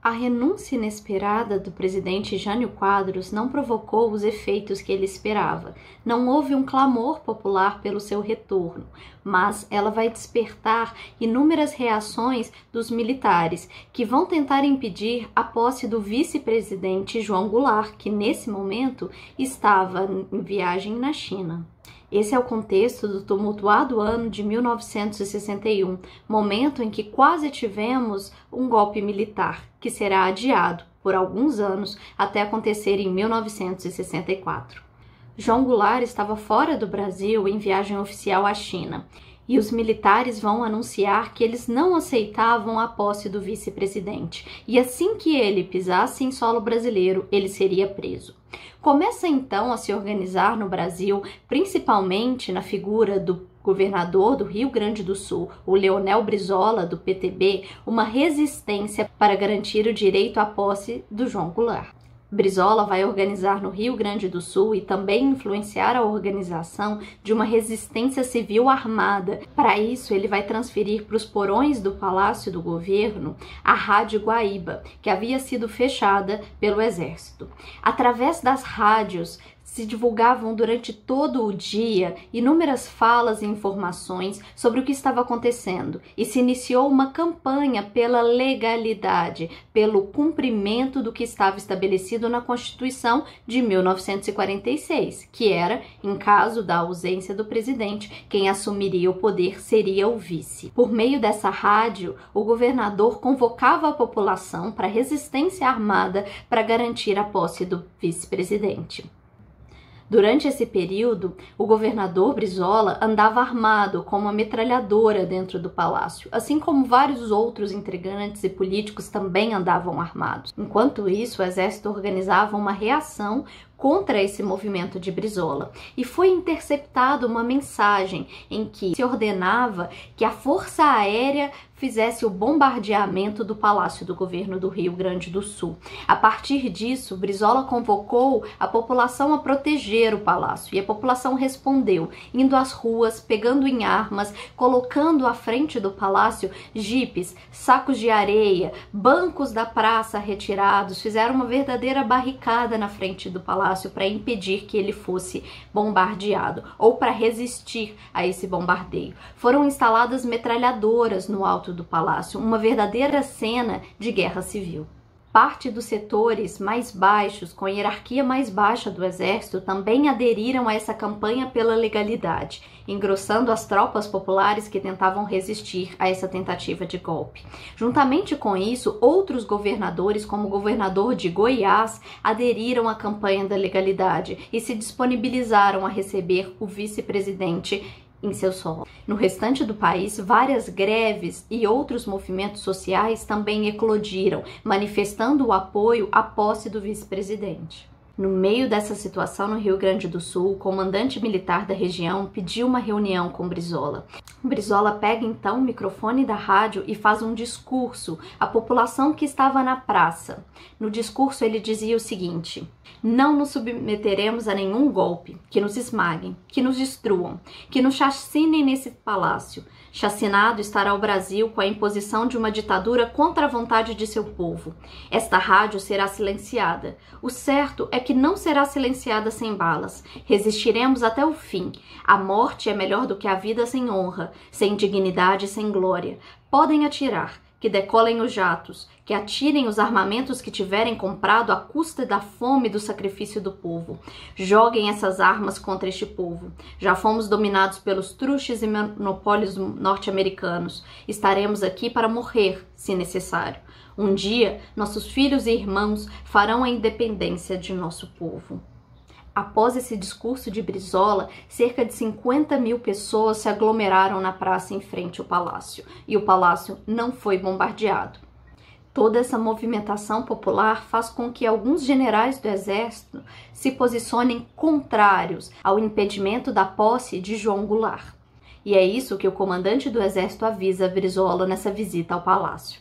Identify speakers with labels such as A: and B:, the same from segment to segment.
A: A renúncia inesperada do presidente Jânio Quadros não provocou os efeitos que ele esperava. Não houve um clamor popular pelo seu retorno, mas ela vai despertar inúmeras reações dos militares, que vão tentar impedir a posse do vice-presidente João Goulart, que nesse momento estava em viagem na China. Esse é o contexto do tumultuado ano de 1961, momento em que quase tivemos um golpe militar, que será adiado por alguns anos até acontecer em 1964. João Goulart estava fora do Brasil em viagem oficial à China, e os militares vão anunciar que eles não aceitavam a posse do vice-presidente, e assim que ele pisasse em solo brasileiro, ele seria preso. Começa então a se organizar no Brasil, principalmente na figura do governador do Rio Grande do Sul, o Leonel Brizola, do PTB, uma resistência para garantir o direito à posse do João Goulart. Brizola vai organizar no Rio Grande do Sul e também influenciar a organização de uma resistência civil armada. Para isso, ele vai transferir para os porões do Palácio do Governo a Rádio Guaíba, que havia sido fechada pelo Exército. Através das rádios, se divulgavam durante todo o dia inúmeras falas e informações sobre o que estava acontecendo e se iniciou uma campanha pela legalidade, pelo cumprimento do que estava estabelecido na Constituição de 1946, que era, em caso da ausência do presidente, quem assumiria o poder seria o vice. Por meio dessa rádio, o governador convocava a população para a resistência armada para garantir a posse do vice-presidente. Durante esse período, o governador Brizola andava armado com uma metralhadora dentro do palácio, assim como vários outros intrigantes e políticos também andavam armados. Enquanto isso, o exército organizava uma reação contra esse movimento de Brizola, e foi interceptada uma mensagem em que se ordenava que a Força Aérea fizesse o bombardeamento do Palácio do Governo do Rio Grande do Sul. A partir disso, Brizola convocou a população a proteger o palácio, e a população respondeu, indo às ruas, pegando em armas, colocando à frente do palácio jipes, sacos de areia, bancos da praça retirados, fizeram uma verdadeira barricada na frente do palácio para impedir que ele fosse bombardeado ou para resistir a esse bombardeio. Foram instaladas metralhadoras no alto do palácio, uma verdadeira cena de guerra civil. Parte dos setores mais baixos, com hierarquia mais baixa do exército, também aderiram a essa campanha pela legalidade, engrossando as tropas populares que tentavam resistir a essa tentativa de golpe. Juntamente com isso, outros governadores, como o governador de Goiás, aderiram à campanha da legalidade e se disponibilizaram a receber o vice-presidente em seu solo. No restante do país, várias greves e outros movimentos sociais também eclodiram, manifestando o apoio à posse do vice-presidente. No meio dessa situação, no Rio Grande do Sul, o comandante militar da região pediu uma reunião com Brizola. Brizola pega então o microfone da rádio e faz um discurso à população que estava na praça. No discurso ele dizia o seguinte: não nos submeteremos a nenhum golpe, que nos esmaguem, que nos destruam, que nos chacinem nesse palácio. Chacinado estará o Brasil com a imposição de uma ditadura contra a vontade de seu povo. Esta rádio será silenciada. O certo é que não será silenciada sem balas. Resistiremos até o fim. A morte é melhor do que a vida sem honra, sem dignidade e sem glória. Podem atirar, que decolem os jatos, que atirem os armamentos que tiverem comprado à custa da fome e do sacrifício do povo. Joguem essas armas contra este povo. Já fomos dominados pelos truches e monopólios norte-americanos. Estaremos aqui para morrer, se necessário. Um dia, nossos filhos e irmãos farão a independência de nosso povo. Após esse discurso de Brizola, cerca de 50 mil pessoas se aglomeraram na praça em frente ao palácio, e o palácio não foi bombardeado. Toda essa movimentação popular faz com que alguns generais do exército se posicionem contrários ao impedimento da posse de João Goulart. E é isso que o comandante do exército avisa Brizola nessa visita ao palácio.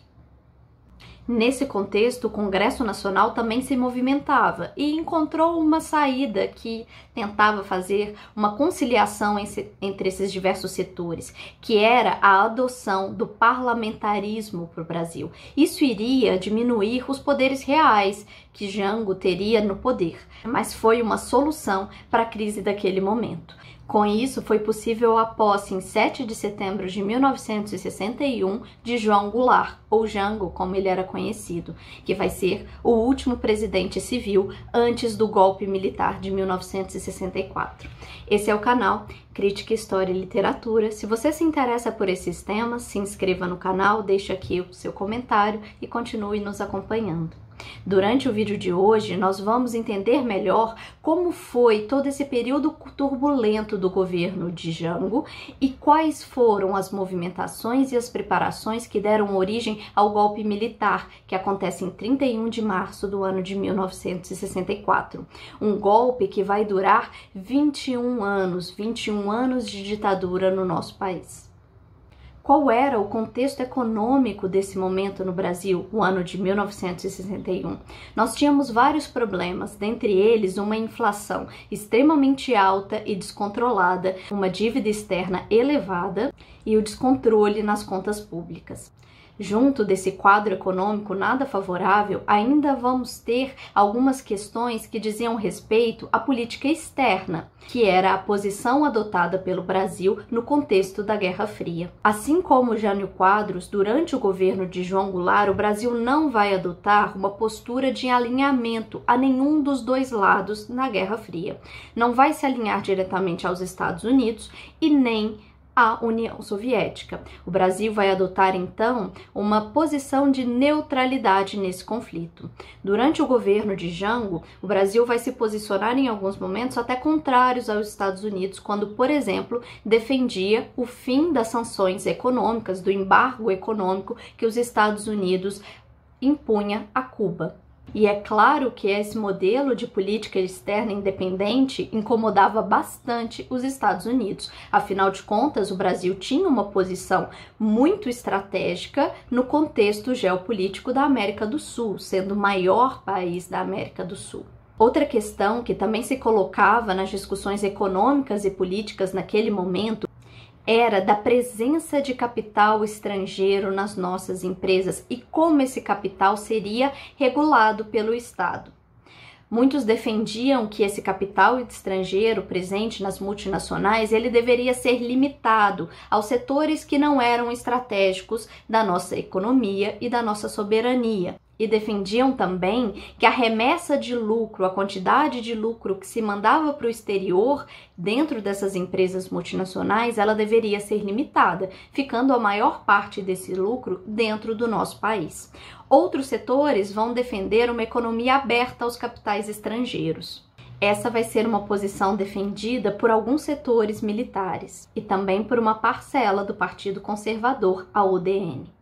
A: Nesse contexto, o Congresso Nacional também se movimentava e encontrou uma saída que tentava fazer uma conciliação entre esses diversos setores, que era a adoção do parlamentarismo para o Brasil. Isso iria diminuir os poderes reais que Jango teria no poder, mas foi uma solução para a crise daquele momento. Com isso, foi possível a posse em 7 de setembro de 1961 de João Goulart, ou Jango, como ele era conhecido, que vai ser o último presidente civil antes do golpe militar de 1964. Esse é o canal Crítica, História e Literatura. Se você se interessa por esses temas, se inscreva no canal, deixe aqui o seu comentário e continue nos acompanhando. Durante o vídeo de hoje, nós vamos entender melhor como foi todo esse período turbulento do governo de Jango e quais foram as movimentações e as preparações que deram origem ao golpe militar, que acontece em 31 de março do ano de 1964. Um golpe que vai durar 21 anos de ditadura no nosso país. Qual era o contexto econômico desse momento no Brasil, o ano de 1961? Nós tínhamos vários problemas, dentre eles uma inflação extremamente alta e descontrolada, uma dívida externa elevada e o descontrole nas contas públicas. Junto desse quadro econômico nada favorável, ainda vamos ter algumas questões que diziam respeito à política externa, que era a posição adotada pelo Brasil no contexto da Guerra Fria. Assim como Jânio Quadros, durante o governo de João Goulart, o Brasil não vai adotar uma postura de alinhamento a nenhum dos dois lados na Guerra Fria. Não vai se alinhar diretamente aos Estados Unidos e nem à União Soviética. O Brasil vai adotar, então, uma posição de neutralidade nesse conflito. Durante o governo de Jango, o Brasil vai se posicionar em alguns momentos até contrários aos Estados Unidos, quando, por exemplo, defendia o fim das sanções econômicas, do embargo econômico que os Estados Unidos impunha a Cuba. E é claro que esse modelo de política externa independente incomodava bastante os Estados Unidos. Afinal de contas, o Brasil tinha uma posição muito estratégica no contexto geopolítico da América do Sul, sendo o maior país da América do Sul. Outra questão que também se colocava nas discussões econômicas e políticas naquele momento era da presença de capital estrangeiro nas nossas empresas e como esse capital seria regulado pelo Estado. Muitos defendiam que esse capital estrangeiro presente nas multinacionais, ele deveria ser limitado aos setores que não eram estratégicos da nossa economia e da nossa soberania. E defendiam também que a remessa de lucro, a quantidade de lucro que se mandava para o exterior dentro dessas empresas multinacionais, ela deveria ser limitada, ficando a maior parte desse lucro dentro do nosso país. Outros setores vão defender uma economia aberta aos capitais estrangeiros. Essa vai ser uma posição defendida por alguns setores militares e também por uma parcela do Partido Conservador, a UDN.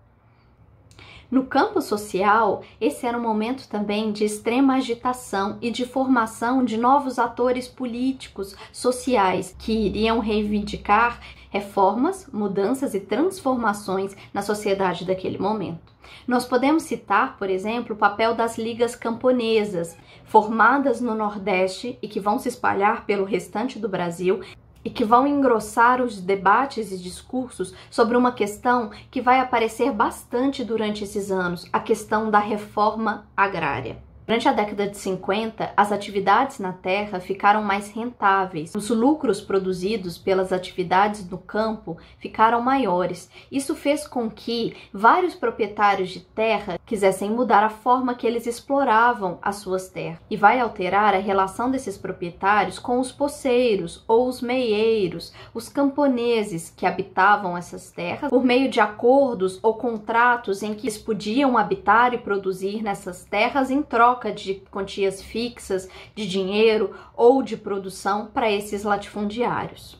A: No campo social, esse era um momento também de extrema agitação e de formação de novos atores políticos, sociais, que iriam reivindicar reformas, mudanças e transformações na sociedade daquele momento. Nós podemos citar, por exemplo, o papel das ligas camponesas, formadas no Nordeste e que vão se espalhar pelo restante do Brasil, e que vão engrossar os debates e discursos sobre uma questão que vai aparecer bastante durante esses anos, a questão da reforma agrária. Durante a década de 50, as atividades na terra ficaram mais rentáveis. Os lucros produzidos pelas atividades no campo ficaram maiores. Isso fez com que vários proprietários de terra quisessem mudar a forma que eles exploravam as suas terras. E vai alterar a relação desses proprietários com os poceiros ou os meieiros, os camponeses que habitavam essas terras, por meio de acordos ou contratos em que eles podiam habitar e produzir nessas terras em troca de quantias fixas de dinheiro ou de produção para esses latifundiários.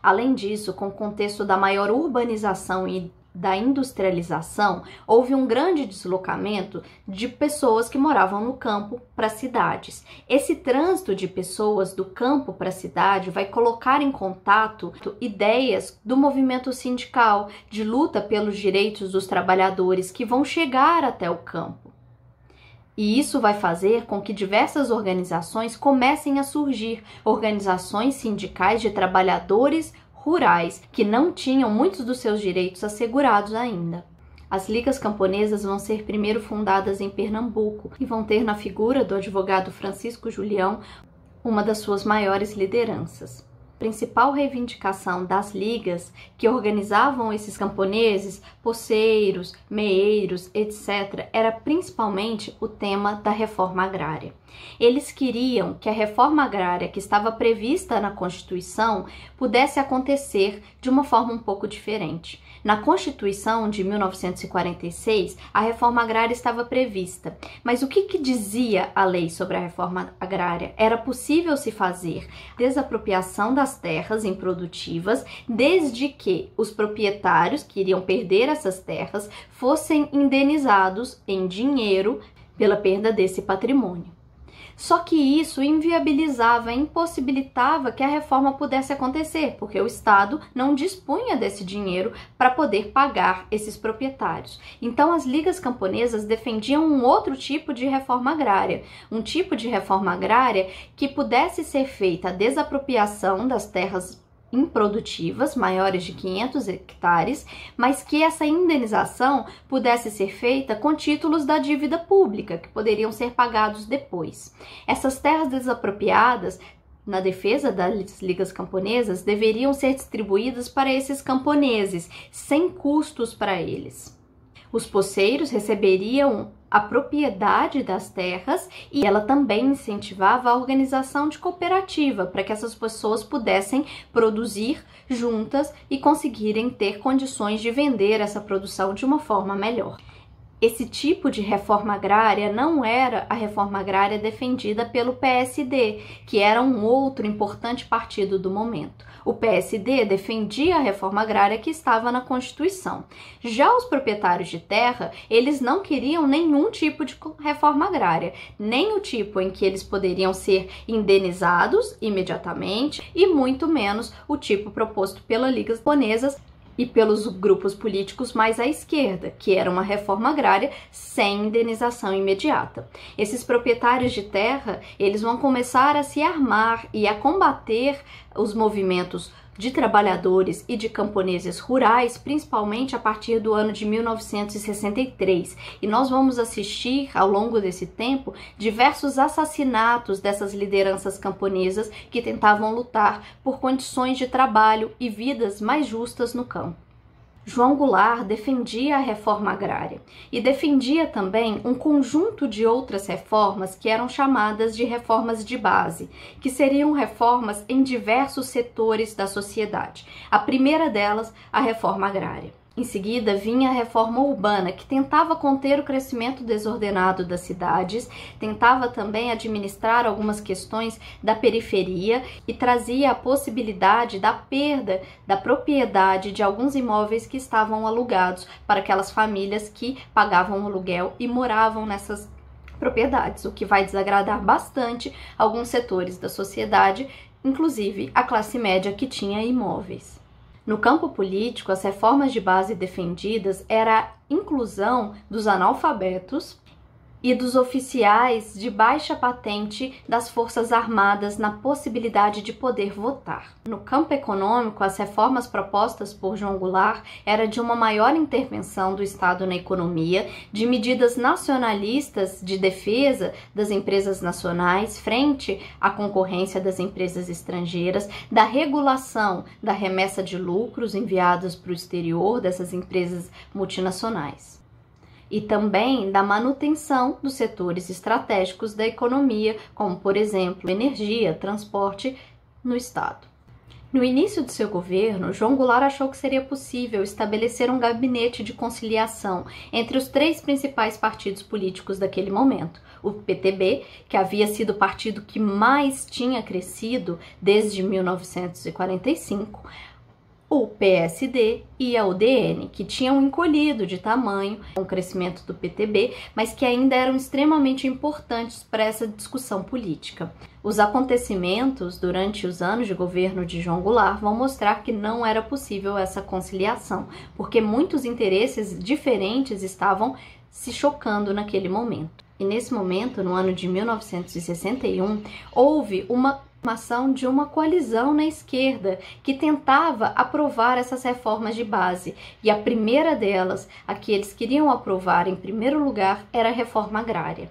A: Além disso, com o contexto da maior urbanização e da industrialização, houve um grande deslocamento de pessoas que moravam no campo para cidades. Esse trânsito de pessoas do campo para a cidade vai colocar em contato ideias do movimento sindical, de luta pelos direitos dos trabalhadores que vão chegar até o campo. E isso vai fazer com que diversas organizações comecem a surgir, organizações sindicais de trabalhadores rurais, que não tinham muitos dos seus direitos assegurados ainda. As ligas camponesas vão ser primeiro fundadas em Pernambuco e vão ter na figura do advogado Francisco Julião uma das suas maiores lideranças. A principal reivindicação das ligas que organizavam esses camponeses, poceiros, meeiros, etc., era principalmente o tema da reforma agrária. Eles queriam que a reforma agrária que estava prevista na Constituição pudesse acontecer de uma forma um pouco diferente. Na Constituição de 1946, a reforma agrária estava prevista, mas o que dizia a lei sobre a reforma agrária? Era possível se fazer desapropriação das terras improdutivas, desde que os proprietários que iriam perder essas terras fossem indenizados em dinheiro pela perda desse patrimônio. Só que isso inviabilizava, impossibilitava que a reforma pudesse acontecer, porque o Estado não dispunha desse dinheiro para poder pagar esses proprietários. Então, as ligas camponesas defendiam um outro tipo de reforma agrária, um tipo de reforma agrária que pudesse ser feita a desapropriação das terras improdutivas, maiores de 500 hectares, mas que essa indenização pudesse ser feita com títulos da dívida pública, que poderiam ser pagados depois. Essas terras desapropriadas, na defesa das ligas camponesas, deveriam ser distribuídas para esses camponeses, sem custos para eles. Os poceiros receberiam a propriedade das terras e ela também incentivava a organização de cooperativa para que essas pessoas pudessem produzir juntas e conseguirem ter condições de vender essa produção de uma forma melhor. Esse tipo de reforma agrária não era a reforma agrária defendida pelo PSD, que era um outro importante partido do momento. O PSD defendia a reforma agrária que estava na Constituição. Já os proprietários de terra, eles não queriam nenhum tipo de reforma agrária, nem o tipo em que eles poderiam ser indenizados imediatamente e muito menos o tipo proposto pelas ligas camponesas e pelos grupos políticos mais à esquerda, que era uma reforma agrária sem indenização imediata. Esses proprietários de terra, eles vão começar a se armar e a combater os movimentos de trabalhadores e de camponeses rurais, principalmente a partir do ano de 1963. E nós vamos assistir, ao longo desse tempo, diversos assassinatos dessas lideranças camponesas que tentavam lutar por condições de trabalho e vidas mais justas no campo. João Goulart defendia a reforma agrária e defendia também um conjunto de outras reformas que eram chamadas de reformas de base, que seriam reformas em diversos setores da sociedade. A primeira delas, a reforma agrária. Em seguida, vinha a reforma urbana, que tentava conter o crescimento desordenado das cidades, tentava também administrar algumas questões da periferia e trazia a possibilidade da perda da propriedade de alguns imóveis que estavam alugados para aquelas famílias que pagavam aluguel e moravam nessas propriedades, o que vai desagradar bastante alguns setores da sociedade, inclusive a classe média que tinha imóveis. No campo político, as reformas de base defendidas era a inclusão dos analfabetos e dos oficiais de baixa patente das Forças Armadas na possibilidade de poder votar. No campo econômico, as reformas propostas por João Goulart era de uma maior intervenção do Estado na economia, de medidas nacionalistas de defesa das empresas nacionais frente à concorrência das empresas estrangeiras, da regulação da remessa de lucros enviados para o exterior dessas empresas multinacionais. E também da manutenção dos setores estratégicos da economia, como, por exemplo, energia, transporte, no Estado. No início de seu governo, João Goulart achou que seria possível estabelecer um gabinete de conciliação entre os três principais partidos políticos daquele momento. O PTB, que havia sido o partido que mais tinha crescido desde 1945, o PSD e a UDN, que tinham encolhido de tamanho com o crescimento do PTB, mas que ainda eram extremamente importantes para essa discussão política. Os acontecimentos durante os anos de governo de João Goulart vão mostrar que não era possível essa conciliação, porque muitos interesses diferentes estavam se chocando naquele momento. E nesse momento, no ano de 1961, houve uma formação de uma coalizão na esquerda que tentava aprovar essas reformas de base. E a primeira delas, a que eles queriam aprovar em primeiro lugar, era a reforma agrária.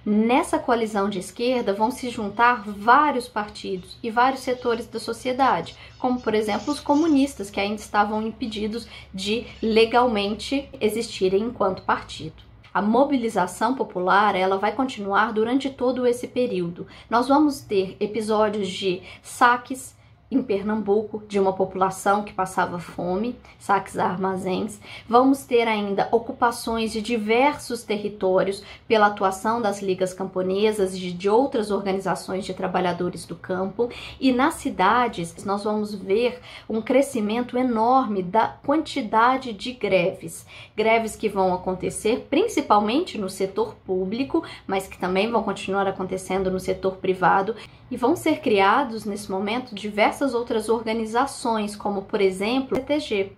A: Nessa coalizão de esquerda vão se juntar vários partidos e vários setores da sociedade, como por exemplo os comunistas, que ainda estavam impedidos de legalmente existirem enquanto partido. A mobilização popular, ela vai continuar durante todo esse período. Nós vamos ter episódios de saques em Pernambuco de uma população que passava fome, saques a armazéns. Vamos ter ainda ocupações de diversos territórios pela atuação das ligas camponesas e de outras organizações de trabalhadores do campo. E nas cidades nós vamos ver um crescimento enorme da quantidade de greves. Greves que vão acontecer principalmente no setor público, mas que também vão continuar acontecendo no setor privado. E vão ser criados nesse momento diversas outras organizações, como por exemplo o CTG,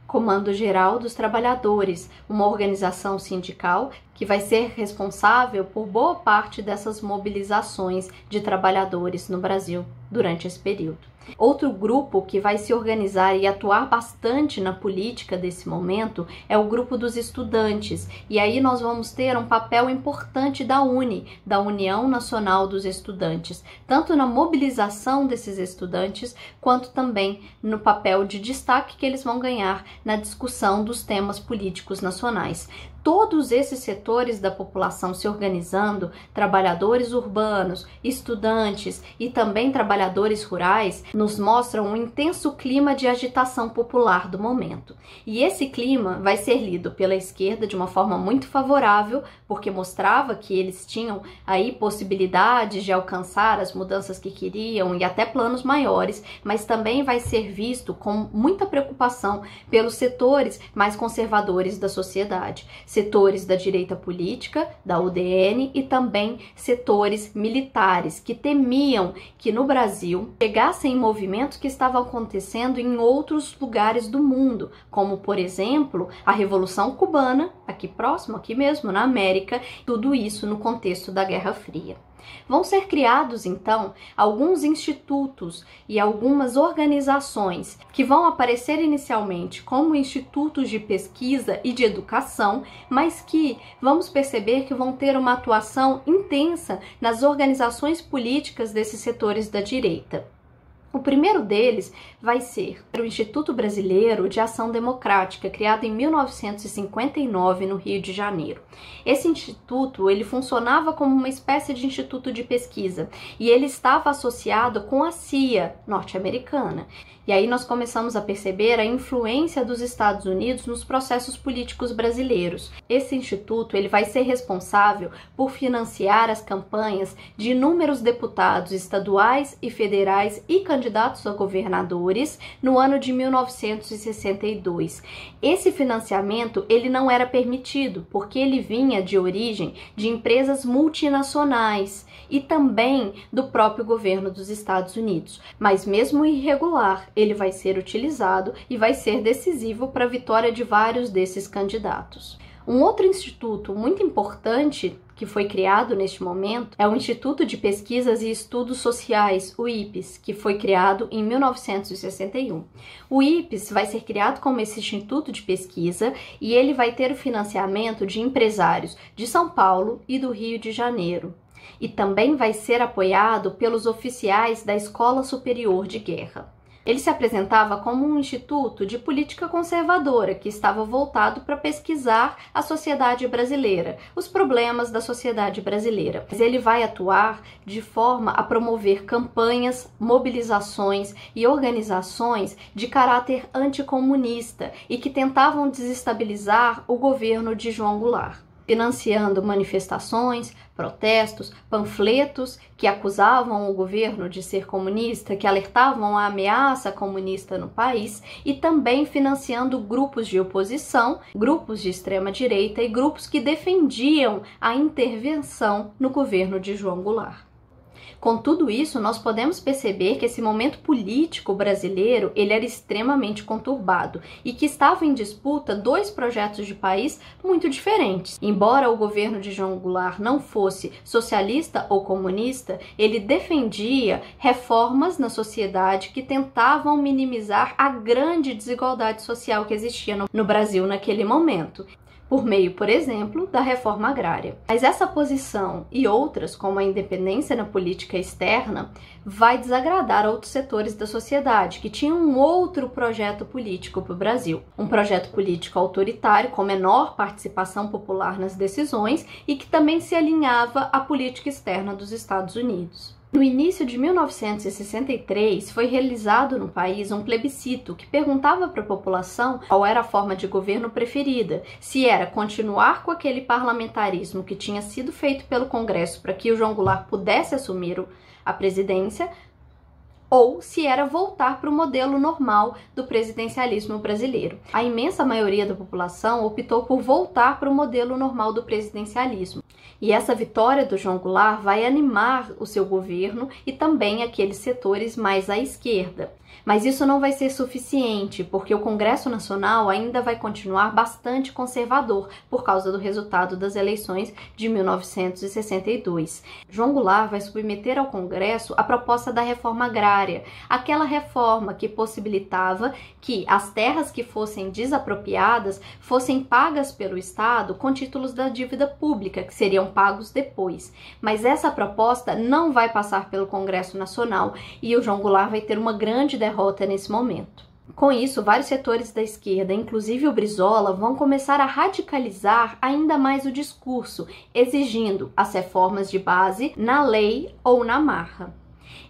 A: Comando Geral dos Trabalhadores, uma organização sindical que vai ser responsável por boa parte dessas mobilizações de trabalhadores no Brasil durante esse período. Outro grupo que vai se organizar e atuar bastante na política desse momento é o grupo dos estudantes. E aí nós vamos ter um papel importante da UNE, da União Nacional dos Estudantes, tanto na mobilização desses estudantes, quanto também no papel de destaque que eles vão ganhar na discussão dos temas políticos nacionais. Todos esses setores da população se organizando, trabalhadores urbanos, estudantes e também trabalhadores rurais, nos mostram um intenso clima de agitação popular do momento. E esse clima vai ser lido pela esquerda de uma forma muito favorável, porque mostrava que eles tinham aí possibilidades de alcançar as mudanças que queriam e até planos maiores, mas também vai ser visto com muita preocupação pelos setores mais conservadores da sociedade. Setores da direita política, da UDN, e também setores militares que temiam que no Brasil chegassem movimentos que estavam acontecendo em outros lugares do mundo, como por exemplo a Revolução Cubana, aqui próximo, aqui mesmo na América, tudo isso no contexto da Guerra Fria. Vão ser criados, então, alguns institutos e algumas organizações que vão aparecer inicialmente como institutos de pesquisa e de educação, mas que vamos perceber que vão ter uma atuação intensa nas organizações políticas desses setores da direita. O primeiro deles vai ser o Instituto Brasileiro de Ação Democrática, criado em 1959 no Rio de Janeiro. Esse instituto, ele funcionava como uma espécie de instituto de pesquisa e ele estava associado com a CIA norte-americana. E aí nós começamos a perceber a influência dos Estados Unidos nos processos políticos brasileiros. Esse instituto, ele vai ser responsável por financiar as campanhas de inúmeros deputados estaduais e federais e candidatos a governadores no ano de 1962. Esse financiamento, ele não era permitido, porque ele vinha de origem de empresas multinacionais e também do próprio governo dos Estados Unidos. Mas mesmo irregular, ele vai ser utilizado e vai ser decisivo para a vitória de vários desses candidatos. Um outro instituto muito importante que foi criado neste momento é o Instituto de Pesquisas e Estudos Sociais, o IPES, que foi criado em 1961. O IPES vai ser criado como esse instituto de pesquisa e ele vai ter o financiamento de empresários de São Paulo e do Rio de Janeiro. E também vai ser apoiado pelos oficiais da Escola Superior de Guerra. Ele se apresentava como um instituto de política conservadora que estava voltado para pesquisar a sociedade brasileira, os problemas da sociedade brasileira. Mas ele vai atuar de forma a promover campanhas, mobilizações e organizações de caráter anticomunista e que tentavam desestabilizar o governo de João Goulart. financiando manifestações, protestos, panfletos que acusavam o governo de ser comunista, que alertavam a ameaça comunista no país, e também financiando grupos de oposição, grupos de extrema-direita e grupos que defendiam a intervenção no governo de João Goulart. Com tudo isso, nós podemos perceber que esse momento político brasileiro ele era extremamente conturbado e que estavam em disputa dois projetos de país muito diferentes. Embora o governo de João Goulart não fosse socialista ou comunista, ele defendia reformas na sociedade que tentavam minimizar a grande desigualdade social que existia no Brasil naquele momento, por meio, por exemplo, da reforma agrária. Mas essa posição e outras, como a independência na política externa, vai desagradar outros setores da sociedade que tinham um outro projeto político para o Brasil. Um projeto político autoritário, com menor participação popular nas decisões e que também se alinhava à política externa dos Estados Unidos. No início de 1963, foi realizado no país um plebiscito que perguntava para a população qual era a forma de governo preferida, se era continuar com aquele parlamentarismo que tinha sido feito pelo Congresso para que o João Goulart pudesse assumir a presidência, ou se era voltar para o modelo normal do presidencialismo brasileiro. A imensa maioria da população optou por voltar para o modelo normal do presidencialismo. E essa vitória do João Goulart vai animar o seu governo e também aqueles setores mais à esquerda. Mas isso não vai ser suficiente, porque o Congresso Nacional ainda vai continuar bastante conservador por causa do resultado das eleições de 1962. João Goulart vai submeter ao Congresso a proposta da reforma agrária, aquela reforma que possibilitava que as terras que fossem desapropriadas fossem pagas pelo Estado com títulos da dívida pública, que seriam pagos depois. Mas essa proposta não vai passar pelo Congresso Nacional e o João Goulart vai ter uma grande derrota nesse momento. Com isso, vários setores da esquerda, inclusive o Brizola, vão começar a radicalizar ainda mais o discurso, exigindo as reformas de base na lei ou na marra.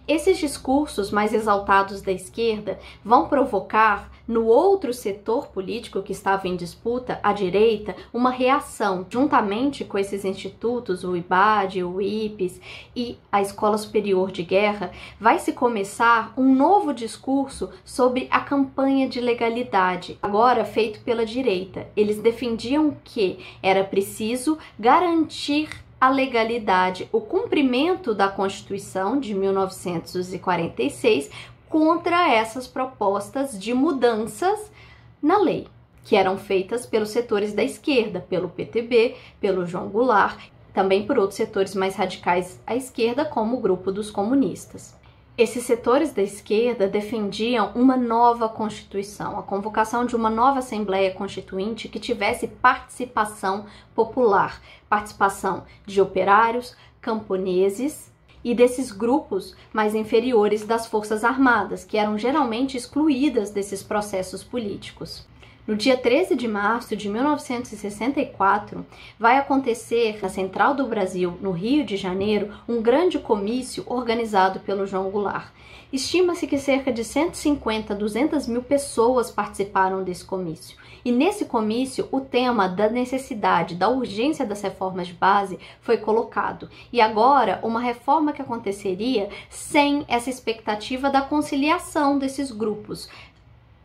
A: Esses discursos mais exaltados da esquerda vão provocar no outro setor político que estava em disputa, a direita, uma reação, juntamente com esses institutos, o IBAD, o IPES e a Escola Superior de Guerra, vai se começar um novo discurso sobre a campanha de legalidade, agora feito pela direita. Eles defendiam que era preciso garantir a legalidade, o cumprimento da Constituição de 1946 contra essas propostas de mudanças na lei, que eram feitas pelos setores da esquerda, pelo PTB, pelo João Goulart, também por outros setores mais radicais à esquerda, como o grupo dos comunistas. Esses setores da esquerda defendiam uma nova Constituição, a convocação de uma nova Assembleia Constituinte que tivesse participação popular, participação de operários, camponeses e desses grupos mais inferiores das Forças Armadas, que eram geralmente excluídas desses processos políticos. No dia 13 de março de 1964, vai acontecer na Central do Brasil, no Rio de Janeiro, um grande comício organizado pelo João Goulart. Estima-se que cerca de 150 a 200 mil pessoas participaram desse comício. E nesse comício, o tema da necessidade, da urgência das reformas de base foi colocado. E agora, uma reforma que aconteceria sem essa expectativa da conciliação desses grupos,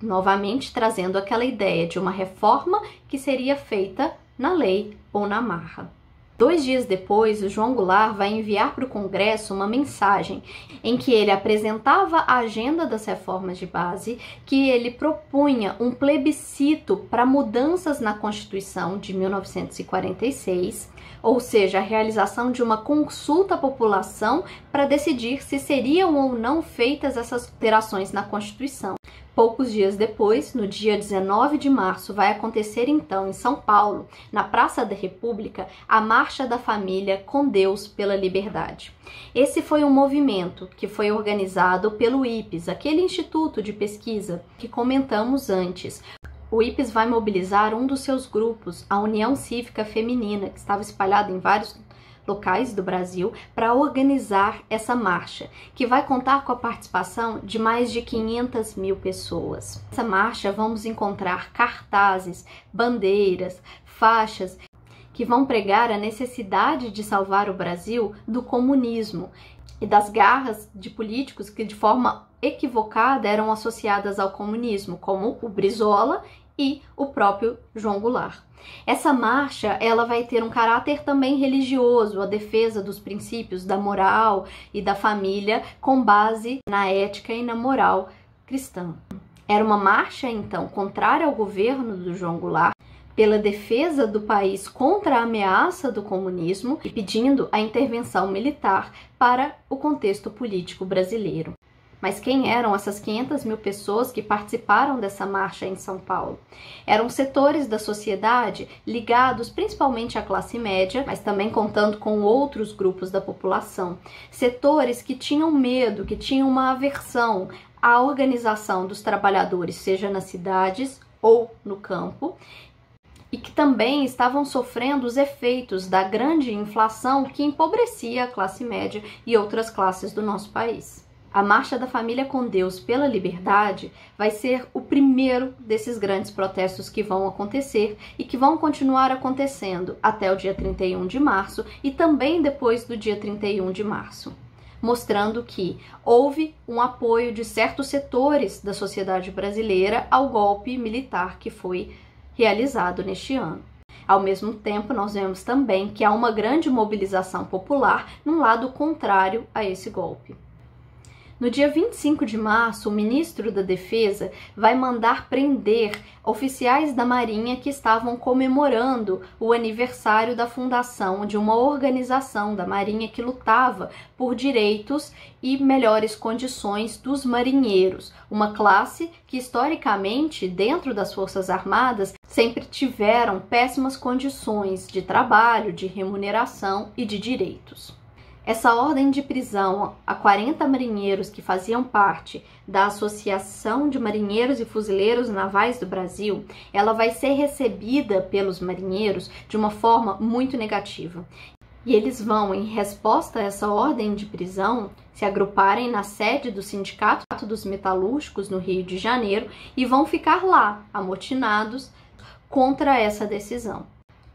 A: novamente trazendo aquela ideia de uma reforma que seria feita na lei ou na marra. 2 dias depois, o João Goulart vai enviar para o Congresso uma mensagem em que ele apresentava a agenda das reformas de base, que ele propunha um plebiscito para mudanças na Constituição de 1946, ou seja, a realização de uma consulta à população para decidir se seriam ou não feitas essas alterações na Constituição. Poucos dias depois, no dia 19 de março, vai acontecer então em São Paulo, na Praça da República, a Marcha da Família com Deus pela Liberdade. Esse foi um movimento que foi organizado pelo IPES, aquele instituto de pesquisa que comentamos antes. O IPES vai mobilizar um dos seus grupos, a União Cívica Feminina, que estava espalhada em vários locais do Brasil, para organizar essa marcha, que vai contar com a participação de mais de 500 mil pessoas. Nessa marcha vamos encontrar cartazes, bandeiras, faixas que vão pregar a necessidade de salvar o Brasil do comunismo e das garras de políticos que de forma equivocada eram associadas ao comunismo, como o Brizola e o próprio João Goulart. Essa marcha, ela vai ter um caráter também religioso, a defesa dos princípios da moral e da família com base na ética e na moral cristã. Era uma marcha, então, contrária ao governo do João Goulart, pela defesa do país contra a ameaça do comunismo e pedindo a intervenção militar para o contexto político brasileiro. Mas quem eram essas 500 mil pessoas que participaram dessa marcha em São Paulo? Eram setores da sociedade ligados principalmente à classe média, mas também contando com outros grupos da população. Setores que tinham medo, que tinham uma aversão à organização dos trabalhadores, seja nas cidades ou no campo, e que também estavam sofrendo os efeitos da grande inflação que empobrecia a classe média e outras classes do nosso país. A Marcha da Família com Deus pela Liberdade vai ser o primeiro desses grandes protestos que vão acontecer e que vão continuar acontecendo até o dia 31 de março e também depois do dia 31 de março, mostrando que houve um apoio de certos setores da sociedade brasileira ao golpe militar que foi realizado neste ano. Ao mesmo tempo, nós vemos também que há uma grande mobilização popular num lado contrário a esse golpe. No dia 25 de março, o ministro da Defesa vai mandar prender oficiais da Marinha que estavam comemorando o aniversário da fundação de uma organização da Marinha que lutava por direitos e melhores condições dos marinheiros, uma classe que historicamente, dentro das Forças Armadas, sempre tiveram péssimas condições de trabalho, de remuneração e de direitos. Essa ordem de prisão a 40 marinheiros que faziam parte da Associação de Marinheiros e Fuzileiros Navais do Brasil, ela vai ser recebida pelos marinheiros de uma forma muito negativa. E eles vão, em resposta a essa ordem de prisão, se agruparem na sede do Sindicato dos Metalúrgicos no Rio de Janeiro e vão ficar lá, amotinados, contra essa decisão.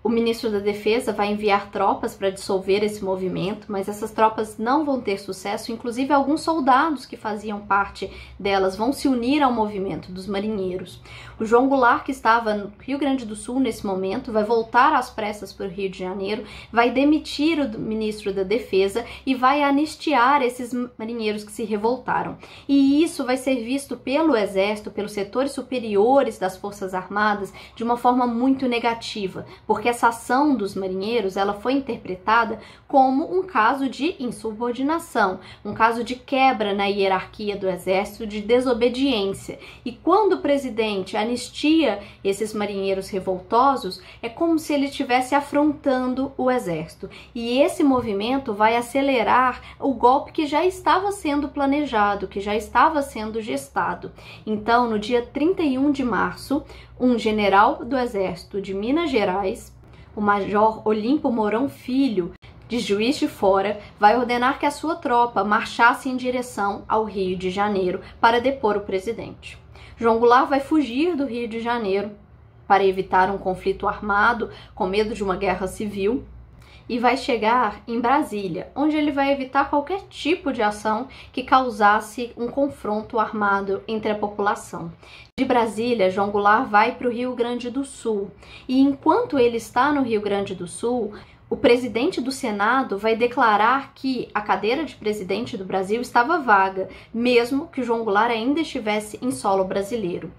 A: O ministro da Defesa vai enviar tropas para dissolver esse movimento, mas essas tropas não vão ter sucesso. Inclusive, alguns soldados que faziam parte delas vão se unir ao movimento dos marinheiros. O João Goulart, que estava no Rio Grande do Sul nesse momento, vai voltar às pressas para o Rio de Janeiro, vai demitir o ministro da Defesa e vai anistiar esses marinheiros que se revoltaram. E isso vai ser visto pelo Exército, pelos setores superiores das Forças Armadas, de uma forma muito negativa, porque essa ação dos marinheiros, ela foi interpretada como um caso de insubordinação, um caso de quebra na hierarquia do Exército, de desobediência. E quando o presidente anistia esses marinheiros revoltosos, é como se ele estivesse afrontando o Exército. E esse movimento vai acelerar o golpe que já estava sendo planejado, que já estava sendo gestado. Então, no dia 31 de março, um general do Exército de Minas Gerais, o Major Olimpo Mourão Filho, de Juiz de Fora, vai ordenar que a sua tropa marchasse em direção ao Rio de Janeiro para depor o presidente. João Goulart vai fugir do Rio de Janeiro para evitar um conflito armado, com medo de uma guerra civil, e vai chegar em Brasília, onde ele vai evitar qualquer tipo de ação que causasse um confronto armado entre a população. De Brasília, João Goulart vai para o Rio Grande do Sul, e enquanto ele está no Rio Grande do Sul, o presidente do Senado vai declarar que a cadeira de presidente do Brasil estava vaga, mesmo que João Goulart ainda estivesse em solo brasileiro.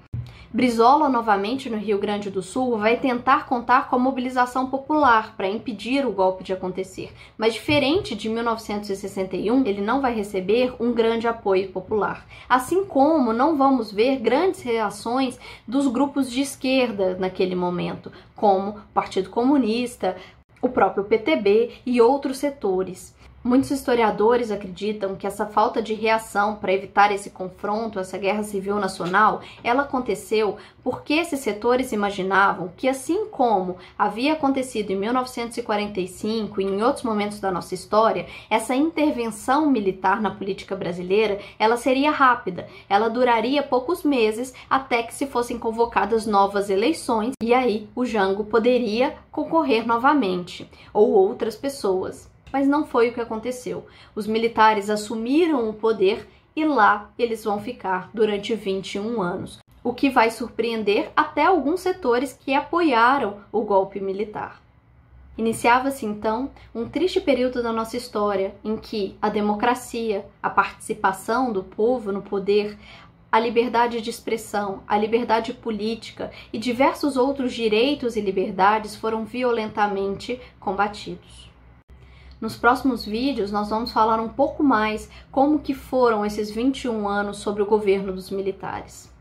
A: Brizola, novamente no Rio Grande do Sul, vai tentar contar com a mobilização popular para impedir o golpe de acontecer. Mas diferente de 1961, ele não vai receber um grande apoio popular. Assim como não vamos ver grandes reações dos grupos de esquerda naquele momento, como o Partido Comunista, o próprio PTB e outros setores. Muitos historiadores acreditam que essa falta de reação para evitar esse confronto, essa guerra civil nacional, ela aconteceu porque esses setores imaginavam que, assim como havia acontecido em 1945 e em outros momentos da nossa história, essa intervenção militar na política brasileira, ela seria rápida, ela duraria poucos meses até que se fossem convocadas novas eleições e aí o Jango poderia concorrer novamente, ou outras pessoas. Mas não foi o que aconteceu. Os militares assumiram o poder e lá eles vão ficar durante 21 anos, o que vai surpreender até alguns setores que apoiaram o golpe militar. Iniciava-se então um triste período da nossa história em que a democracia, a participação do povo no poder, a liberdade de expressão, a liberdade política e diversos outros direitos e liberdades foram violentamente combatidos. Nos próximos vídeos, nós vamos falar um pouco mais como que foram esses 21 anos sob o governo dos militares.